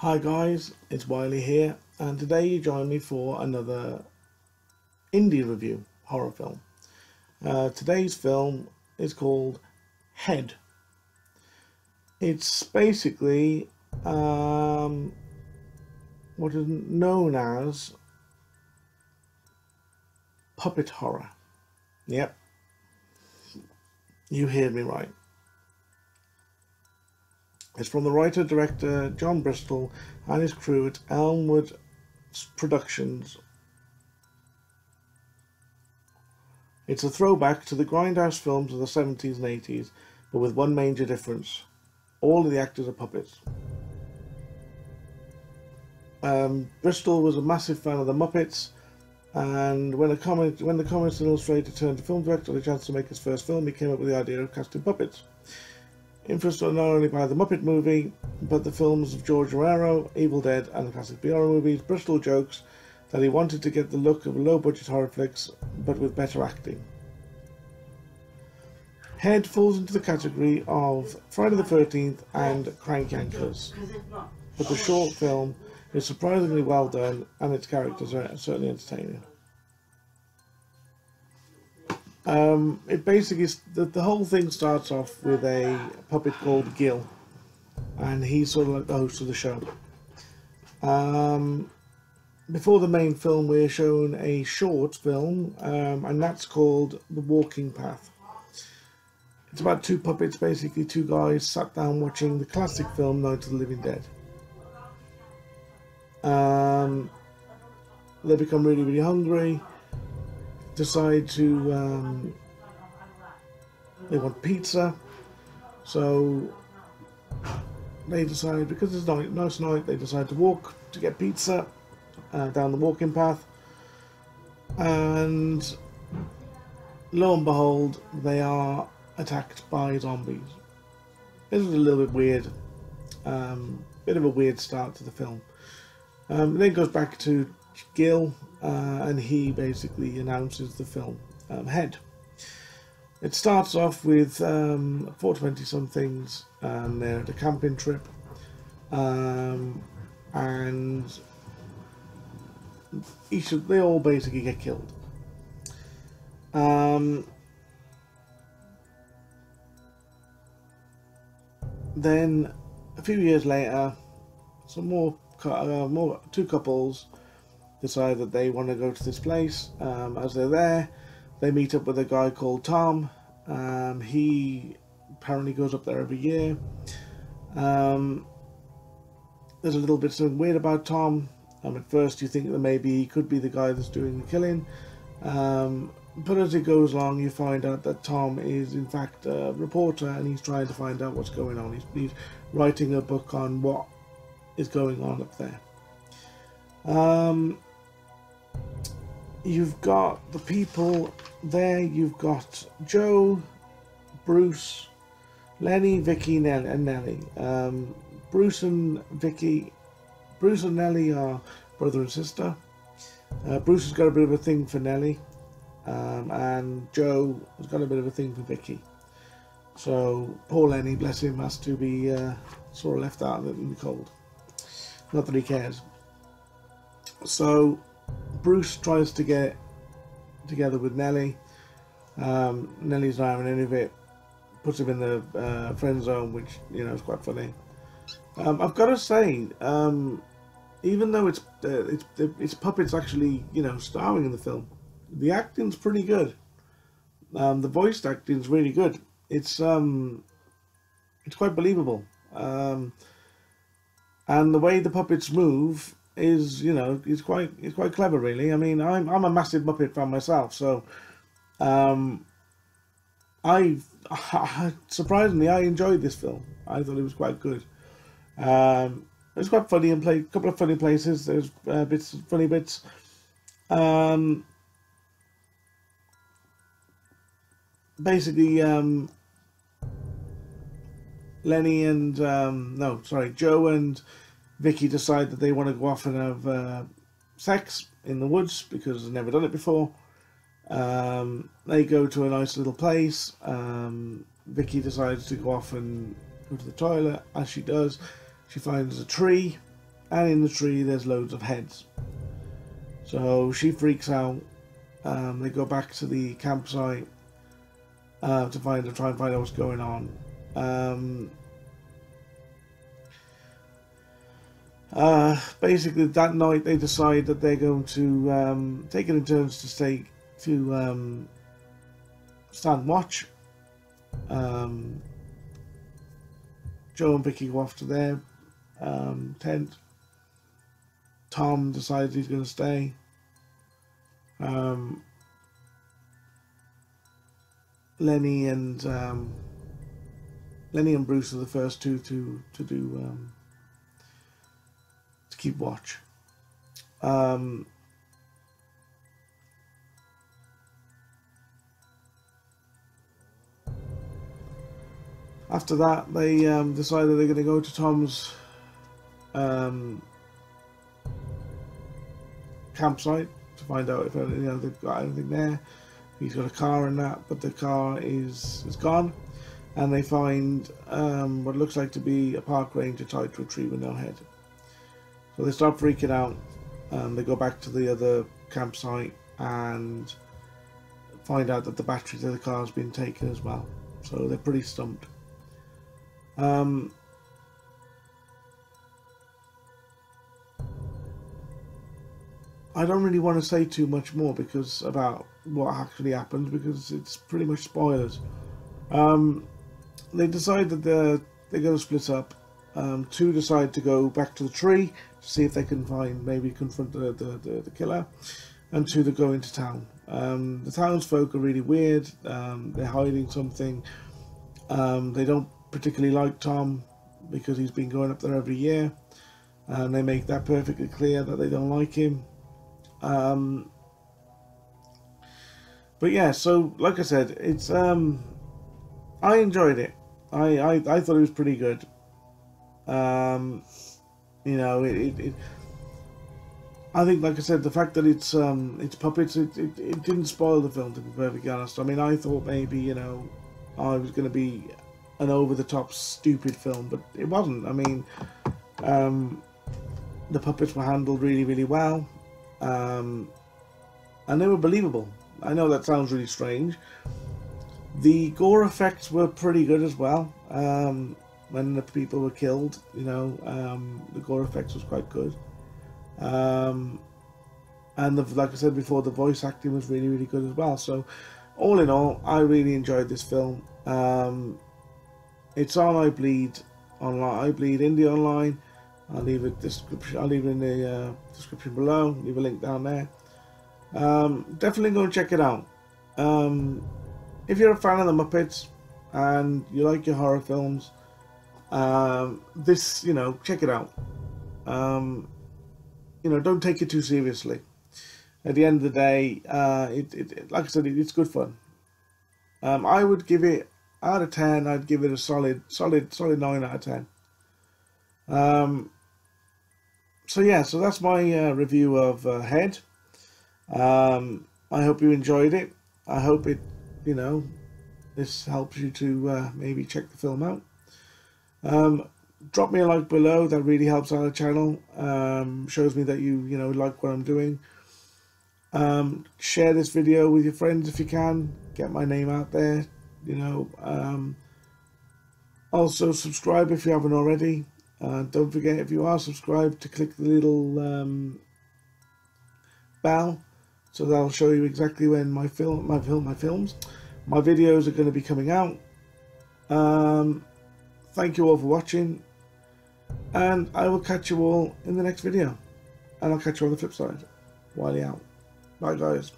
Hi guys, it's Wiley here, and today you join me for another indie review horror film. Today's film is called Head. It's basically what is known as puppet horror. Yep, you heard me right. It's from the writer-director John Bristol and his crew at Elmwood Productions. It's a throwback to the grindhouse films of the 70s and 80s, but with one major difference. All of the actors are puppets. Bristol was a massive fan of the Muppets, and when the comics and illustrator turned to film director, the chance to make his first film, he came up with the idea of casting puppets. Influenced not only by the Muppet movie, but the films of George Romero, Evil Dead, and the classic B-horror movies, Bristol jokes that he wanted to get the look of low-budget horror flicks, but with better acting. Head falls into the category of Friday the 13th and Crank Yankers, but the short film is surprisingly well done, and its characters are certainly entertaining. It basically, the whole thing starts off with a puppet called Gil, and he's sort of like the host of the show. Before the main film, we're shown a short film, and that's called The Walking Path. It's about two puppets, basically two guys sat down watching the classic film Night of the Living Dead. They become really, really hungry. Decide to they want pizza, so they decide, because it's a nice night, they decide to walk to get pizza down the walking path, and lo and behold, they are attacked by zombies. This is a little bit weird, bit of a weird start to the film. Then it goes back to Gil, and he basically announces the film, Head. It starts off with 420 somethings, and they're at a camping trip, and they all basically get killed. Then a few years later, some two couples decide that they want to go to this place. As they're there, they meet up with a guy called Tom. He apparently goes up there every year. There's a little bit something weird about Tom. At first you think that maybe he could be the guy that's doing the killing. But as it goes along, you find out that Tom is in fact a reporter, and he's trying to find out what's going on. He's writing a book on what is going on up there. You've got the people there. You've got Joe, Bruce, Lenny, Vicky, and Nellie. Bruce and Nellie are brother and sister. Bruce has got a bit of a thing for Nellie, and Joe has got a bit of a thing for Vicky. So poor Lenny, bless him, has to be sort of left out in the cold. Not that he cares. So Bruce tries to get together with Nellie. Nellie's not having any of it. Puts him in the friend zone, which, you know, is quite funny. I've got to say, even though it's puppets actually, you know, starring in the film, the acting's pretty good. The voice acting's really good. It's quite believable. And the way the puppets move is, you know, it's quite clever, really. I mean, I'm a massive Muppet fan myself, so surprisingly I enjoyed this film. I thought it was quite good. It was quite funny and a couple of funny places. There's funny bits. Basically, Lenny and Joe and Vicky decide that they want to go off and have sex in the woods because they've never done it before. They go to a nice little place. Vicky decides to go off and go to the toilet. As she does, she finds a tree and in the tree there's loads of heads. So she freaks out. They go back to the campsite to try and find out what's going on. Basically, that night they decide that they're going to take it in turns to stand watch. Joe and Vicky go off to their tent. Tom decides he's going to stay. Lenny and Bruce are the first two to keep watch. After that, they decide that they're going to go to Tom's campsite to find out if they've got anything there. He's got a car and that, but the car is gone, and they find what looks like to be a park ranger tied to a tree with no head. So they start freaking out. They go back to the other campsite and find out that the battery to the car has been taken as well. So they're pretty stumped. I don't really want to say too much more about what actually happens, because it's pretty much spoilers. They decide that they're going to split up. Two decide to go back to the tree to see if they can confront the killer, and two that go into town. The townsfolk are really weird. They're hiding something. They don't particularly like Tom because he's been going up there every year, and they make that perfectly clear that they don't like him. But yeah, so like I said, it's I enjoyed it. I thought it was pretty good. You know, I think, like I said, the fact that it's puppets, it didn't spoil the film, to be perfectly honest. I mean, I thought maybe, you know, I was going to be an over-the-top stupid film, but it wasn't. I mean, the puppets were handled really, really well, and they were believable. I know that sounds really strange. The gore effects were pretty good as well. When the people were killed, you know, the gore effects was quite good. And like I said before, the voice acting was really, really good as well. So, all in all, I really enjoyed this film. It's on iBleed online, iBleed Indie online. I'll leave it in the description below. Leave a link down there. Definitely go and check it out. If you're a fan of the Muppets and you like your horror films, this, you know, check it out. You know, don't take it too seriously. At the end of the day, like I said, it's good fun. I would give it, out of 10, I'd give it a solid 9 out of 10. So yeah, so that's my review of Head. I hope you enjoyed it. I hope it, you know, this helps you to maybe check the film out. Drop me a like below. That really helps out the channel. Shows me that you know, like what I'm doing. Share this video with your friends if you can. Get my name out there, you know. Also subscribe if you haven't already. Don't forget, if you are subscribed, to click the little bell, so that'll show you exactly when my videos are going to be coming out. Thank you all for watching, and I will catch you all in the next video, and I'll catch you on the flip side. Wiley out. Bye guys.